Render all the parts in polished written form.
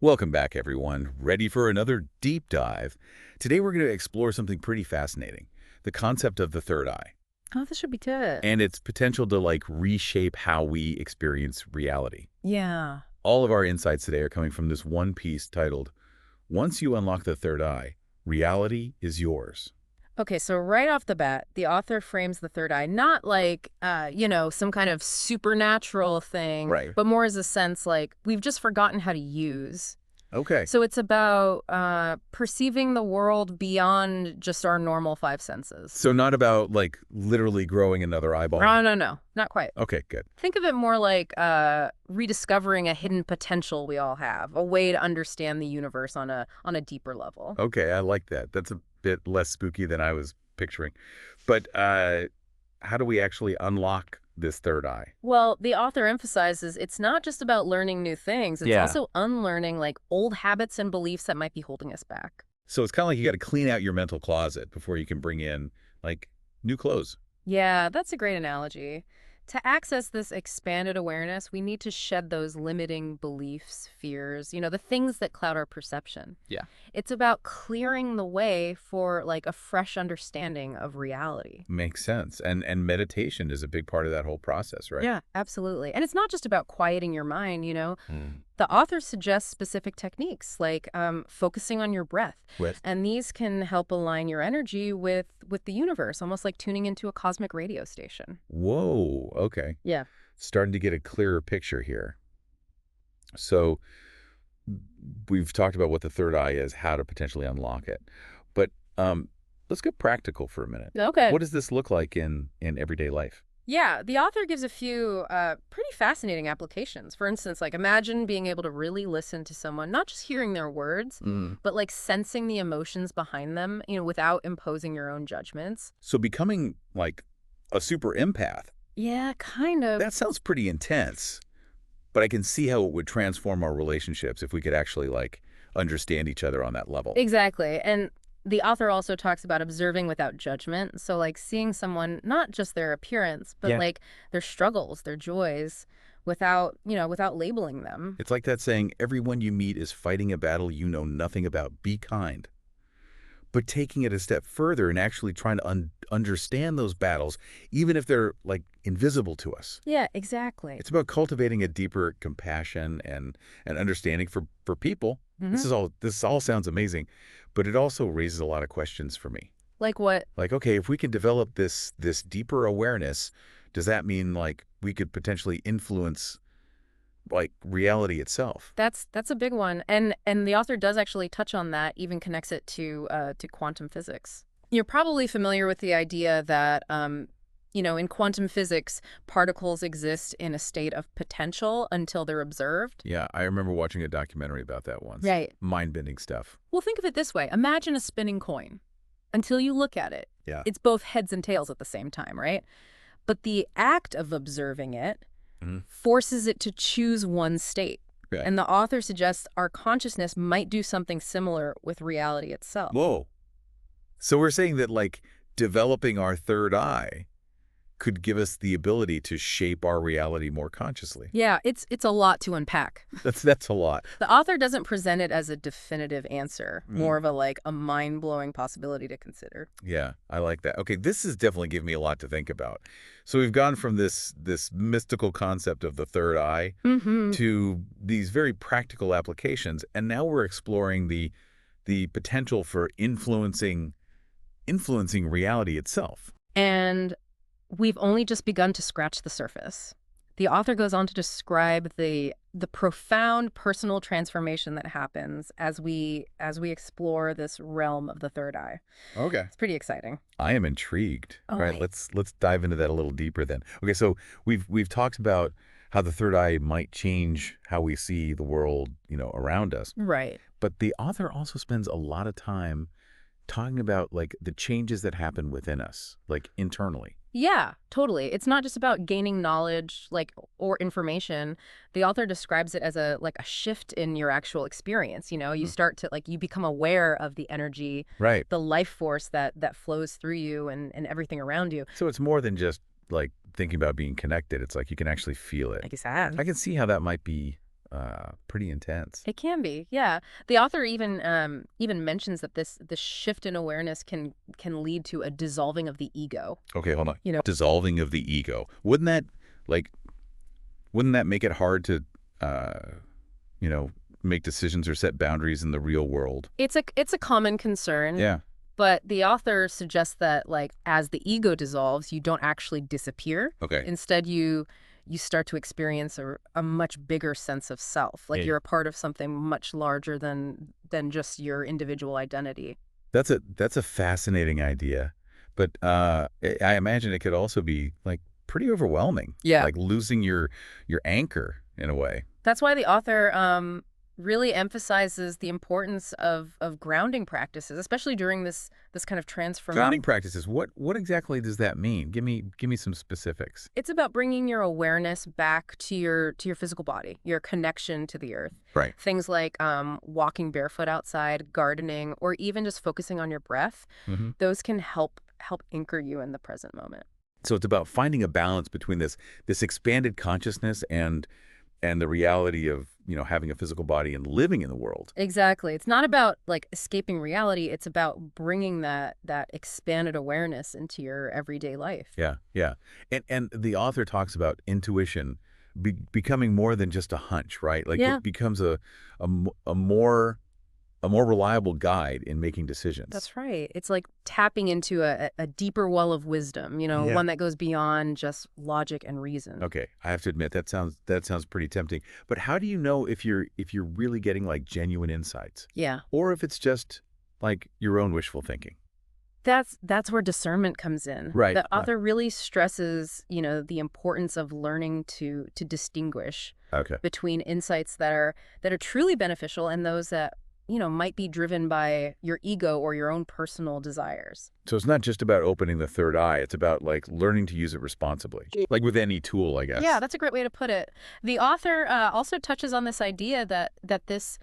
Welcome back, everyone. Ready for another deep dive? Today we're going to explore something pretty fascinating, the concept of the third eye, Oh, this should be good. and its potential to reshape how we experience reality. Yeah. All of our insights today are coming from this one piece titled, Once You Unlock the Third Eye, Reality is Yours. Okay, so right off the bat, the author frames the third eye not like, some kind of supernatural thing, Right. but more as a sense like we've just forgotten how to use. Okay. So it's about perceiving the world beyond just our normal five senses. So not about, literally growing another eyeball? Oh, no, not quite. Okay, good. Think of it more like rediscovering a hidden potential we all have, a way to understand the universe on a deeper level. Okay, I like that. That's a bit less spooky than I was picturing. But how do we actually unlock this third eye? Well, the author emphasizes it's not just about learning new things, it's Yeah. also unlearning like old habits and beliefs that might be holding us back. So it's kind of like you got to clean out your mental closet before you can bring in, new clothes. Yeah, that's a great analogy. To access this expanded awareness, we need to shed those limiting beliefs, fears, the things that cloud our perception. Yeah. It's about clearing the way for like a fresh understanding of reality. Makes sense. And meditation is a big part of that whole process, right? Yeah, absolutely. And it's not just about quieting your mind. Mm. The author suggests specific techniques like focusing on your breath. With And these can help align your energy with the universe, almost like tuning into a cosmic radio station. Whoa, okay. Yeah. Starting to get a clearer picture here. So we've talked about what the third eye is, how to potentially unlock it. But let's get practical for a minute. Okay. What does this look like in everyday life? Yeah, the author gives a few pretty fascinating applications. For instance, like imagine being able to really listen to someone, not just hearing their words, Mm. but like sensing the emotions behind them, without imposing your own judgments. So becoming like a super empath, Yeah, kind of. that sounds pretty intense. But I can see how it would transform our relationships if we could actually understand each other on that level. Exactly. And the author also talks about observing without judgment. So like seeing someone, not just their appearance, but Yeah. like their struggles, their joys, without labeling them. It's like that saying, everyone you meet is fighting a battle you know nothing about. Be kind. But taking it a step further and actually trying to understand those battles, even if they're invisible to us. Yeah, exactly. It's about cultivating a deeper compassion and understanding for people. Hmm. This all sounds amazing, but it also raises a lot of questions for me. Like what? Like, okay, if we can develop this deeper awareness, does that mean we could potentially influence reality itself? That's a big one, and the author does actually touch on that, even connects it to quantum physics. You're probably familiar with the idea that in quantum physics, particles exist in a state of potential until they're observed. Yeah, I remember watching a documentary about that once. Right. Mind-bending stuff. Well, think of it this way: imagine a spinning coin. Until you look at it, Yeah. it's both heads and tails at the same time, right? But the act of observing it Mhm. forces it to choose one state. Okay. And the author suggests our consciousness might do something similar with reality itself. Whoa. So we're saying that developing our third eye could give us the ability to shape our reality more consciously. Yeah, it's a lot to unpack. That's a lot. The author doesn't present it as a definitive answer, Mm. more of a mind-blowing possibility to consider. Yeah, I like that. Okay, this is definitely giving me a lot to think about. So we've gone from this mystical concept of the third eye Mm-hmm. to these very practical applications, and now we're exploring the potential for influencing reality itself. And we've only just begun to scratch the surface. The author goes on to describe the profound personal transformation that happens as we explore this realm of the third eye. Okay. It's pretty exciting. I am intrigued. All All right, right. let's dive into that a little deeper then. Okay, so we've talked about how the third eye might change how we see the world, around us. Right. But the author also spends a lot of time talking about the changes that happen within us, internally. Yeah, totally. It's not just about gaining knowledge or information. The author describes it as a shift in your actual experience. You Hmm. start to you become aware of the energy, Right. the life force that flows through you and everything around you. So it's more than just thinking about being connected. It's like you can actually feel it. Like you said. I can see how that might be pretty intense. It can be, yeah. The author even mentions that this shift in awareness can lead to a dissolving of the ego. Okay, hold on. You know, Dissolving of the ego. Like, wouldn't that make it hard to, uh, you know, make decisions or set boundaries in the real world? it's a common concern, Yeah. but the author suggests that like as the ego dissolves, you don't actually disappear. Okay. Instead, you start to experience a much bigger sense of self, like Hey. you're a part of something much larger than just your individual identity. That's a fascinating idea, but I imagine it could also be like pretty overwhelming, Yeah. like losing your anchor in a way. That's why the author really emphasizes the importance of grounding practices, especially during this kind of Grounding transformation. practices. What exactly does that mean? Give me some specifics. It's about bringing your awareness back to your physical body, your connection to the earth. Right. Things like walking barefoot outside, gardening, or even just focusing on your breath. Hmm. Those can help anchor you in the present moment. So it's about finding a balance between this expanded consciousness and the reality of, having a physical body and living in the world. Exactly. It's not about like escaping reality. It's about bringing that expanded awareness into your everyday life. Yeah, yeah. And the author talks about intuition becoming more than just a hunch, right? Like Yeah, it becomes a more reliable guide in making decisions. that's right. It's like tapping into a deeper well of wisdom, Yeah. one that goes beyond just logic and reason. Okay, I have to admit that sounds pretty tempting. But how do you know if you're really getting like genuine insights, Yeah. or if it's just like your own wishful thinking? That's where discernment comes in. Right. The author really stresses, the importance of learning to distinguish Okay. between insights that are truly beneficial and those that, might be driven by your ego or your own personal desires. So it's not just about opening the third eye. It's about like learning to use it responsibly, like with any tool, I guess. Yeah, that's a great way to put it. The author also touches on this idea that this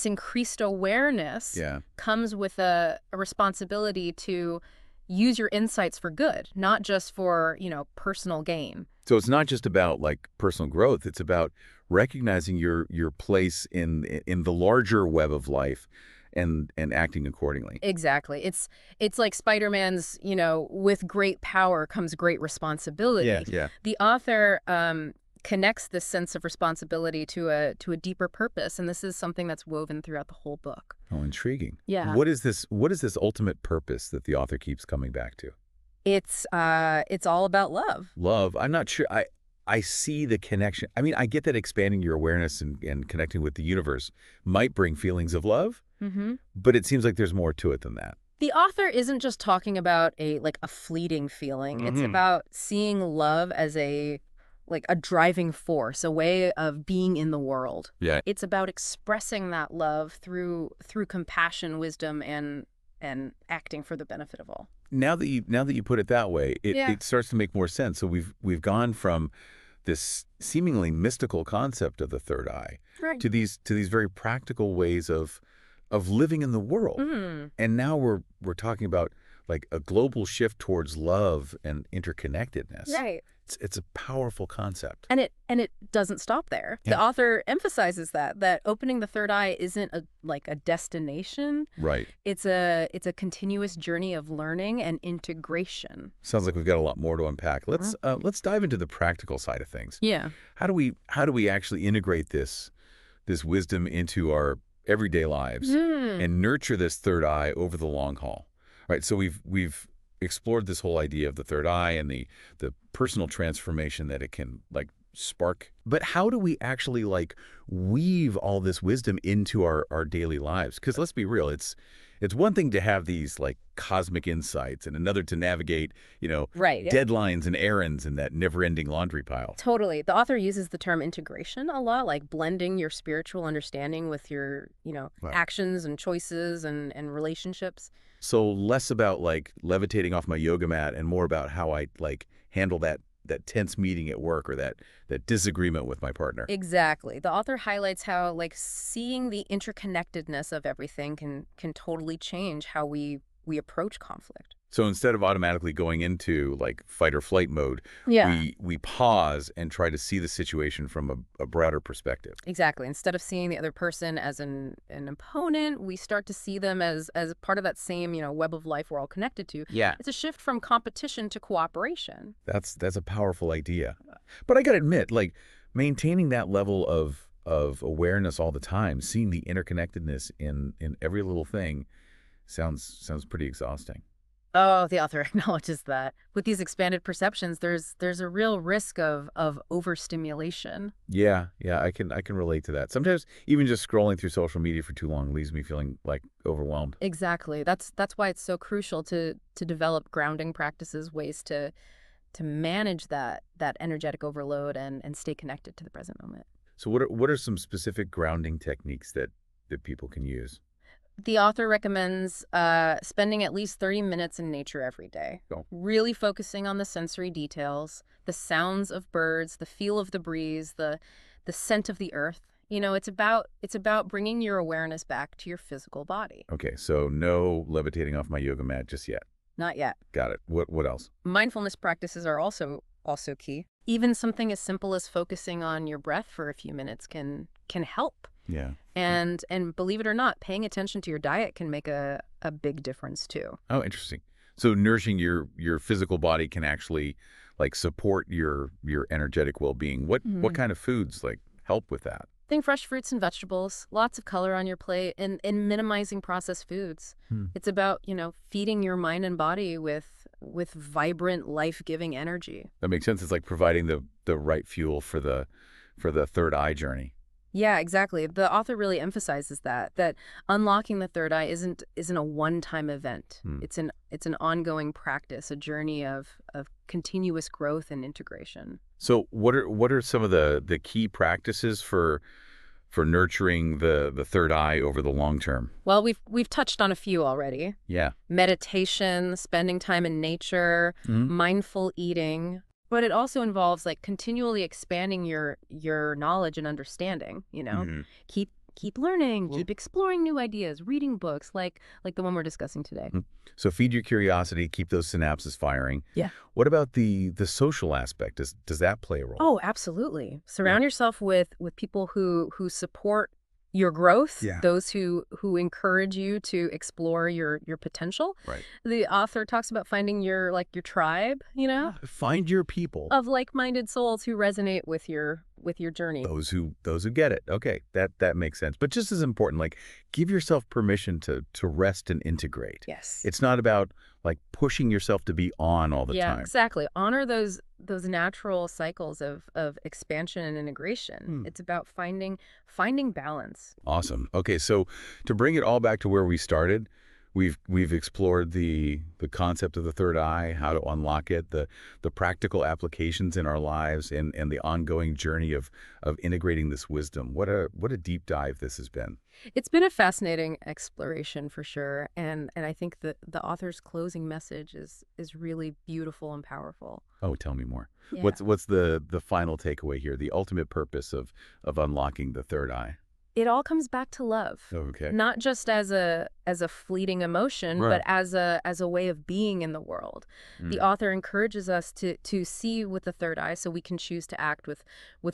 increased awareness Yeah. comes with a responsibility to use your insights for good, not just for, personal gain. So it's not just about like personal growth. It's about recognizing your place in the larger web of life and acting accordingly. Exactly. It's like Spider-Man's, with great power comes great Yeah, responsibility. yeah. The author connects this sense of responsibility to a deeper purpose, and this is something that's woven throughout the whole book. Oh, intriguing. Yeah. What is this ultimate purpose that the author keeps coming back to? It's all about love. Love. I'm not sure. I see the connection. I mean, I get that expanding your awareness and connecting with the universe might bring feelings of love, Hmm. but it seems like there's more to it than that. The author isn't just talking about a fleeting feeling. It's Hmm. about seeing love as a driving force, a way of being in the world. Yeah. It's about expressing that love through compassion, wisdom, and acting for the benefit of all. Now that you put it that way, it, Yeah. it starts to make more sense. So we've gone from this seemingly mystical concept of the third eye Right. to these very practical ways of living in the world. Mm. And now we're talking about like a global shift towards love and interconnectedness. Right. It's a powerful concept. And it doesn't stop there. The Yeah. author emphasizes that opening the third eye isn't a destination. Right. It's a continuous journey of learning and integration. Sounds like we've got a lot more to unpack. Let's dive into the practical side of things. Yeah. How do we actually integrate this wisdom into our everyday lives Mm. and nurture this third eye over the long haul? Right. So we've explored this whole idea of the third eye and the personal transformation that it can like spark. But how do we actually like weave all this wisdom into our daily lives? Because let's be real, it's one thing to have these like cosmic insights and another to navigate, Right. Yeah. deadlines and errands in that never-ending laundry pile. Totally. The author uses the term integration a lot, like blending your spiritual understanding with your, Wow. actions and choices and relationships. So less about like levitating off my yoga mat and more about how I like handle that tense meeting at work or that disagreement with my partner. Exactly. The author highlights how like seeing the interconnectedness of everything can totally change how we approach conflict. So instead of automatically going into like fight or flight mode, Yeah. we pause and try to see the situation from a broader perspective. Exactly. Instead of seeing the other person as an opponent, we start to see them as part of that same, web of life we're all connected to. Yeah. It's a shift from competition to cooperation. That's a powerful idea. But I got to admit, like maintaining that level of awareness all the time, seeing the interconnectedness in every little thing sounds pretty exhausting. Oh, the author acknowledges that. With these expanded perceptions, there's a real risk of overstimulation. Yeah, yeah, I can relate to that. Sometimes even just scrolling through social media for too long leaves me feeling like overwhelmed. Exactly. That's why it's so crucial to develop grounding practices, ways to manage that energetic overload and stay connected to the present moment. So what are some specific grounding techniques that people can use? The author recommends spending at least 30 minutes in nature every day, Oh, really focusing on the sensory details, the sounds of birds, the feel of the breeze, the scent of the earth. It's about bringing your awareness back to your physical body. okay. So no levitating off my yoga mat just yet. Not yet. Got it. What else? Mindfulness practices are also key. Even something as simple as focusing on your breath for a few minutes can help. Yeah. And believe it or not, paying attention to your diet can make a big difference too. Oh, interesting. So nourishing your physical body can actually like support your energetic well-being. What kind of foods like help with that? Think fresh fruits and vegetables, lots of color on your plate, and minimizing processed foods. Hmm. It's about, feeding your mind and body with vibrant, life-giving energy. That makes sense. It's like providing the right fuel for the third eye journey. Yeah, exactly. The author really emphasizes that unlocking the third eye isn't a one-time event. Hmm. It's an ongoing practice, a journey of continuous growth and integration. So what are some of the key practices for nurturing the third eye over the long term? Well, we've touched on a few already. Yeah. Meditation, spending time in nature, Mhm. mindful eating, but it also involves like continually expanding your knowledge and understanding, Mhm. Keep learning, Well, keep exploring new ideas, reading books like the one we're discussing today. so feed your curiosity, keep those synapses firing. Yeah. What about the social aspect? Does that play a role? Oh, absolutely. Yeah. Surround yourself with people who support your growth, Yeah. those who encourage you to explore your potential. Right. The author talks about finding your tribe, Find your people. of like-minded souls who resonate with your journey. Those who get it. Okay, that makes sense. But just as important, like give yourself permission to rest and integrate. Yes. It's not about like pushing yourself to be on all the Yeah, time. exactly. Honor those natural cycles of expansion and integration. Hmm. It's about finding balance. Awesome. Okay, so to bring it all back to where we started, we've explored the concept of the third eye, how to unlock it, the practical applications in our lives, and the ongoing journey of integrating this wisdom. What a deep dive this has been. It's been a fascinating exploration for sure, and I think that the author's closing message is really beautiful and powerful. Oh, tell me more. Yeah. What's the final takeaway here? The ultimate purpose of unlocking the third eye. It all comes back to love. Okay. Not just as a fleeting emotion, Right. but as a way of being in the world. The Mm. author encourages us to see with the third eye so we can choose to act with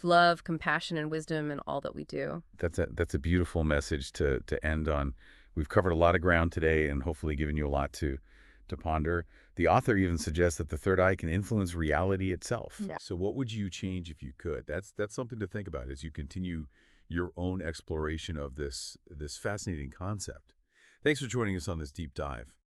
love, compassion, and wisdom in all that we do. That's a beautiful message to end on. We've covered a lot of ground today and hopefully given you a lot to ponder. The author even suggests that the third eye can influence reality itself. Yeah. So what would you change if you could? That's something to think about as you continue your own exploration of this fascinating concept. Thanks for joining us on this deep dive.